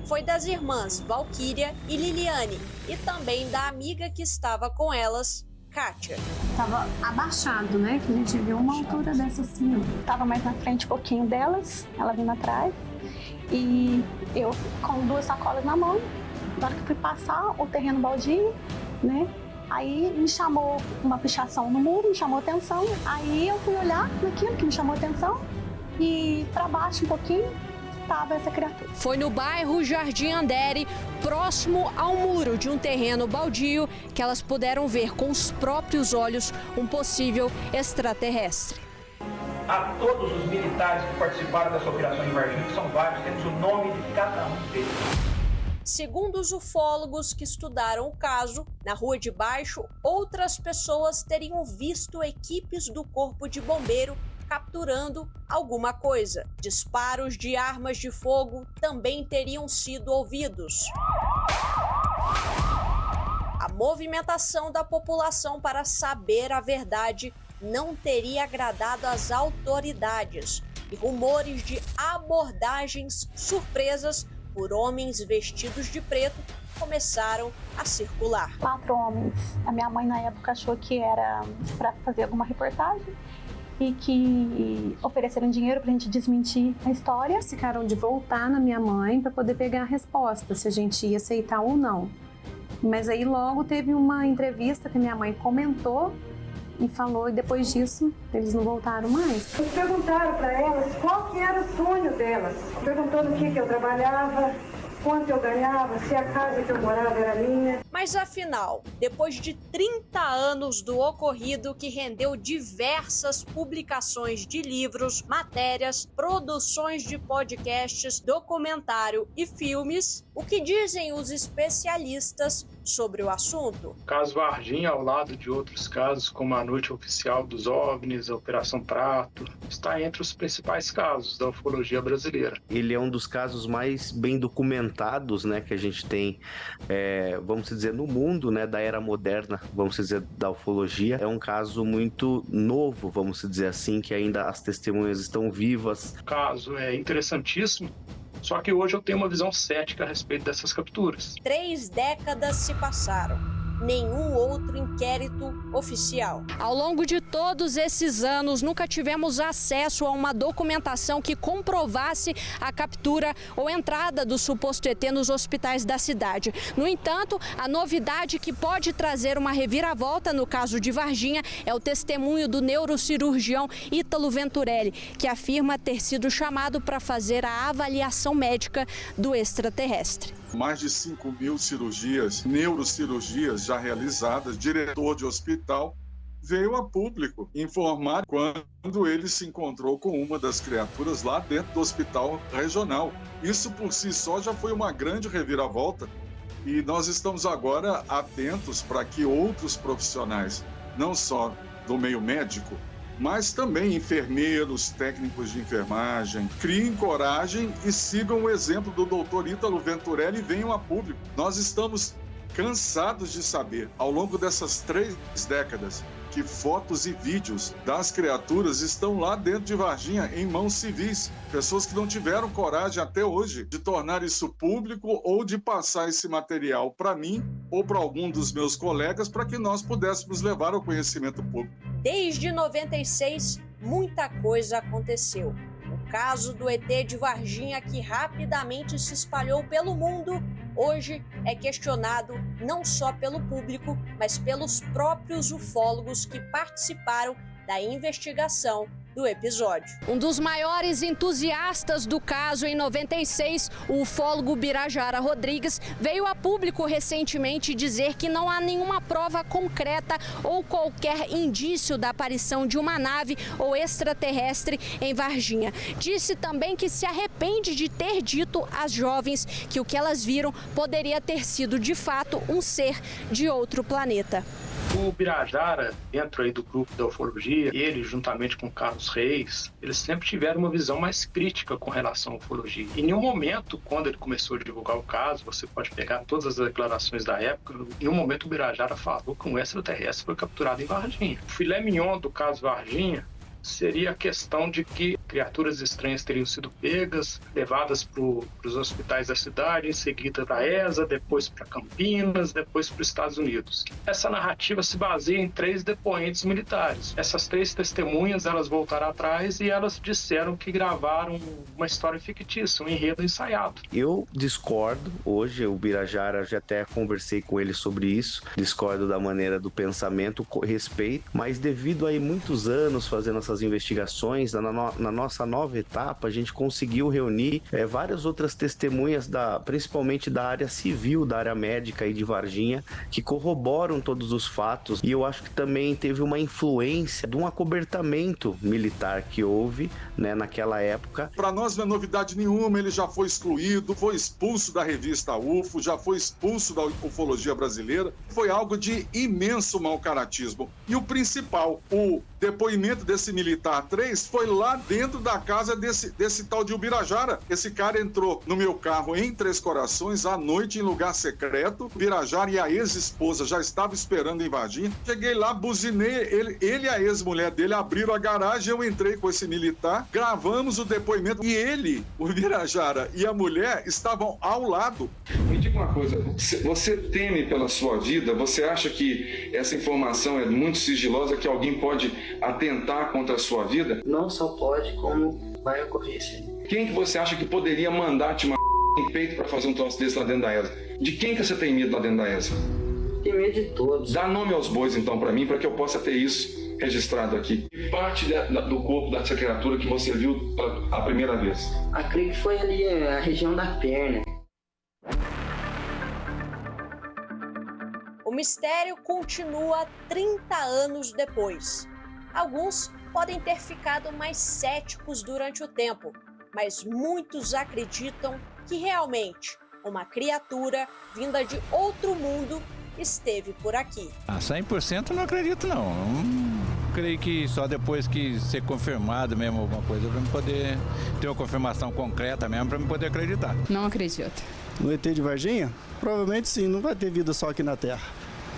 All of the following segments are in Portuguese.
Foi das irmãs Valquíria e Liliane e também da amiga que estava com elas, Kátia. Tava abaixado, né? Que a gente viu uma altura dessa assim. Tava mais na frente um pouquinho delas, ela vindo atrás. E eu com 2 sacolas na mão. Na hora que fui passar o terreno baldio, né? Aí me chamou uma pichação no muro, me chamou atenção. Aí eu fui olhar naquilo que me chamou atenção. E para baixo um pouquinho, estava essa criatura. Foi no bairro Jardim Andere, próximo ao muro de um terreno baldio, que elas puderam ver com os próprios olhos um possível extraterrestre. A todos os militares que participaram dessa operação em Varginha, que são vários, temos o nome de cada um deles. Segundo os ufólogos que estudaram o caso, na Rua de Baixo, outras pessoas teriam visto equipes do Corpo de Bombeiro capturando alguma coisa. Disparos de armas de fogo também teriam sido ouvidos. A movimentação da população para saber a verdade não teria agradado às autoridades e rumores de abordagens surpresas por homens vestidos de preto começaram a circular. 4 homens. A minha mãe na época achou que era para fazer alguma reportagem e que ofereceram dinheiro para a gente desmentir a história. Ficaram de voltar na minha mãe para poder pegar a resposta, se a gente ia aceitar ou não. Mas aí logo teve uma entrevista que minha mãe comentou e falou, e depois disso eles não voltaram mais. Eles perguntaram para elas qual que era o sonho delas. Perguntou no que eu trabalhava, quanto eu ganhava, se a casa que eu morava era minha. Mas afinal, depois de 30 anos do ocorrido que rendeu diversas publicações de livros, matérias, produções de podcasts, documentário e filmes, o que dizem os especialistas sobre o assunto? O caso Varginha, ao lado de outros casos, como a Noite Oficial dos OVNIs, a Operação Prato, está entre os principais casos da ufologia brasileira. Ele é um dos casos mais bem documentados, né, que a gente tem, vamos dizer, no mundo, né, da era moderna, vamos dizer, da ufologia. É um caso muito novo, vamos dizer assim, que ainda as testemunhas estão vivas. O caso é interessantíssimo. Só que hoje eu tenho uma visão cética a respeito dessas capturas. 3 décadas se passaram. Nenhum outro inquérito oficial. Ao longo de todos esses anos, nunca tivemos acesso a uma documentação que comprovasse a captura ou entrada do suposto ET nos hospitais da cidade. No entanto, a novidade que pode trazer uma reviravolta no caso de Varginha é o testemunho do neurocirurgião Ítalo Venturelli, que afirma ter sido chamado para fazer a avaliação médica do extraterrestre. Mais de 5.000 cirurgias, neurocirurgias já realizadas, diretor de hospital veio a público informar quando ele se encontrou com uma das criaturas lá dentro do hospital regional. Isso por si só já foi uma grande reviravolta e nós estamos agora atentos para que outros profissionais, não só do meio médico, mas também enfermeiros, técnicos de enfermagem, criem coragem e sigam o exemplo do Dr. Ítalo Venturelli e venham a público. Nós estamos cansados de saber, ao longo dessas 3 décadas, que fotos e vídeos das criaturas estão lá dentro de Varginha, em mãos civis. Pessoas que não tiveram coragem até hoje de tornar isso público ou de passar esse material para mim ou para algum dos meus colegas para que nós pudéssemos levar ao conhecimento público. Desde 96, muita coisa aconteceu. O caso do ET de Varginha, que rapidamente se espalhou pelo mundo, hoje é questionado não só pelo público, mas pelos próprios ufólogos que participaram da investigação do episódio. Um dos maiores entusiastas do caso em 96, o ufólogo Birajara Rodrigues, veio a público recentemente dizer que não há nenhuma prova concreta ou qualquer indício da aparição de uma nave ou extraterrestre em Varginha. Disse também que se arrepende de ter dito às jovens que o que elas viram poderia ter sido de fato um ser de outro planeta. O Birajara, dentro aí do grupo da ufologia, ele juntamente com Carlos Reis, eles sempre tiveram uma visão mais crítica com relação à ufologia. Em nenhum momento, quando ele começou a divulgar o caso, você pode pegar todas as declarações da época, em nenhum momento o Birajara falou que um extraterrestre foi capturado em Varginha. O filé mignon do caso Varginha seria a questão de que criaturas estranhas teriam sido pegas, levadas para os hospitais da cidade, em seguida para a ESA, depois para Campinas, depois para os Estados Unidos. Essa narrativa se baseia em 3 depoentes militares. Essas 3 testemunhas, elas voltaram atrás e elas disseram que gravaram uma história fictícia, um enredo ensaiado. Eu discordo. Hoje, o Birajara, já até conversei com ele sobre isso, discordo da maneira do pensamento, respeito, mas devido a muitos anos fazendo essas investigações, na nossa nova etapa, a gente conseguiu reunir várias outras testemunhas, principalmente da área civil, da área médica e de Varginha, que corroboram todos os fatos, e eu acho que também teve uma influência de um acobertamento militar que houve, né, naquela época. Para nós não é novidade nenhuma, ele já foi excluído, foi expulso da revista UFO, já foi expulso da ufologia brasileira, foi algo de imenso mau-caratismo. E o principal, o depoimento desse militar 3 foi lá dentro da casa desse tal de Ubirajara. Esse cara entrou no meu carro em Três Corações à noite em lugar secreto. O Birajara e a ex-esposa já estavam esperando em Varginha. Cheguei lá, buzinei, ele e a ex-mulher dele abriram a garagem, eu entrei com esse militar, gravamos o depoimento e ele, o Birajara e a mulher estavam ao lado. Me diga uma coisa, você teme pela sua vida? Você acha que essa informação é muito sigilosa, que alguém pode atentar contra a sua vida? Não só pode, como vai ocorrer, sim. Quem que você acha que poderia mandar te em peito para fazer um troço desse lá dentro da ESA? De quem que você tem medo lá dentro da ESA? Tem medo de todos. Dá nome aos bois então para mim, para que eu possa ter isso registrado aqui. Que parte do corpo dessa criatura que você viu a primeira vez? Creio que foi ali a região da perna. O mistério continua 30 anos depois. Alguns podem ter ficado mais céticos durante o tempo, mas muitos acreditam que realmente uma criatura vinda de outro mundo esteve por aqui. 100% não acredito não. Creio que só depois que ser confirmado mesmo alguma coisa para eu poder ter uma confirmação concreta mesmo para eu poder acreditar. Não acredito. No ET de Varginha? Provavelmente sim, não vai ter vida só aqui na Terra.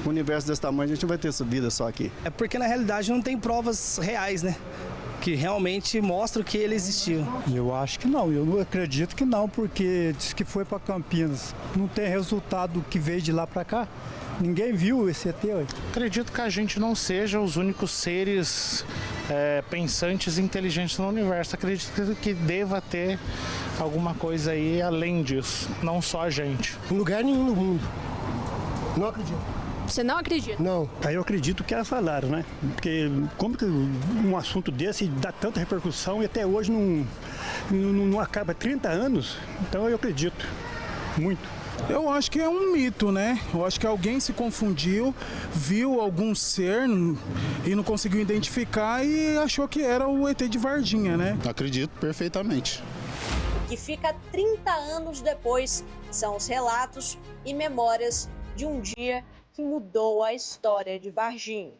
Um universo desse tamanho a gente não vai ter vida só aqui. É porque na realidade não tem provas reais, né? Que realmente mostram que ele existiu. Eu acho que não, eu não acredito que não, porque diz que foi para Campinas. Não tem resultado que veio de lá para cá. Ninguém viu esse ET aí. Acredito que a gente não seja os únicos seres pensantes e inteligentes no universo. Acredito que deva ter alguma coisa aí além disso, não só a gente. Em lugar nenhum no mundo. Não acredito. Você não acredita? Não. Aí eu acredito que elas falaram, né? Porque como que um assunto desse dá tanta repercussão e até hoje não acaba 30 anos? Então eu acredito muito. Eu acho que é um mito, né? Eu acho que alguém se confundiu, viu algum ser e não conseguiu identificar e achou que era o ET de Varginha, né? Acredito perfeitamente. O que fica 30 anos depois são os relatos e memórias de um dia que mudou a história de Varginha.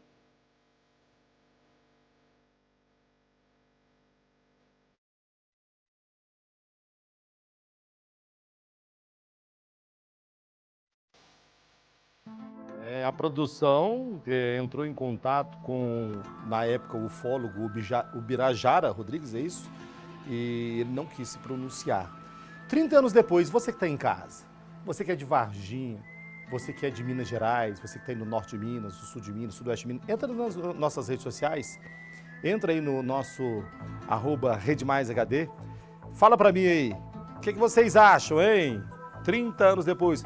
A produção entrou em contato com, na época, o ufólogo Ubirajara Rodrigues, é isso? E ele não quis se pronunciar. 30 anos depois, você que está em casa, você que é de Varginha, você que é de Minas Gerais, você que está aí no norte de Minas, no sul de Minas, sudoeste de Minas, entra nas nossas redes sociais, entra aí no nosso @RedeMaisHD, fala para mim aí, o que vocês acham, hein? 30 anos depois,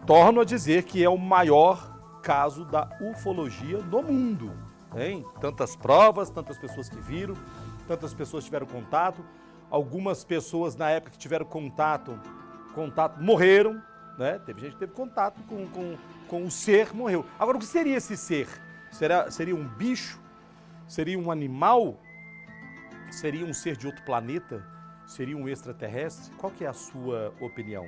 torno a dizer que é o maior caso da ufologia no mundo, hein? Tantas provas, tantas pessoas que viram, tantas pessoas tiveram contato, algumas pessoas na época que tiveram contato morreram, né? Teve gente que teve contato com o ser, morreu. Agora, o que seria esse ser? Seria um bicho? Seria um animal? Seria um ser de outro planeta? Seria um extraterrestre? Qual que é a sua opinião?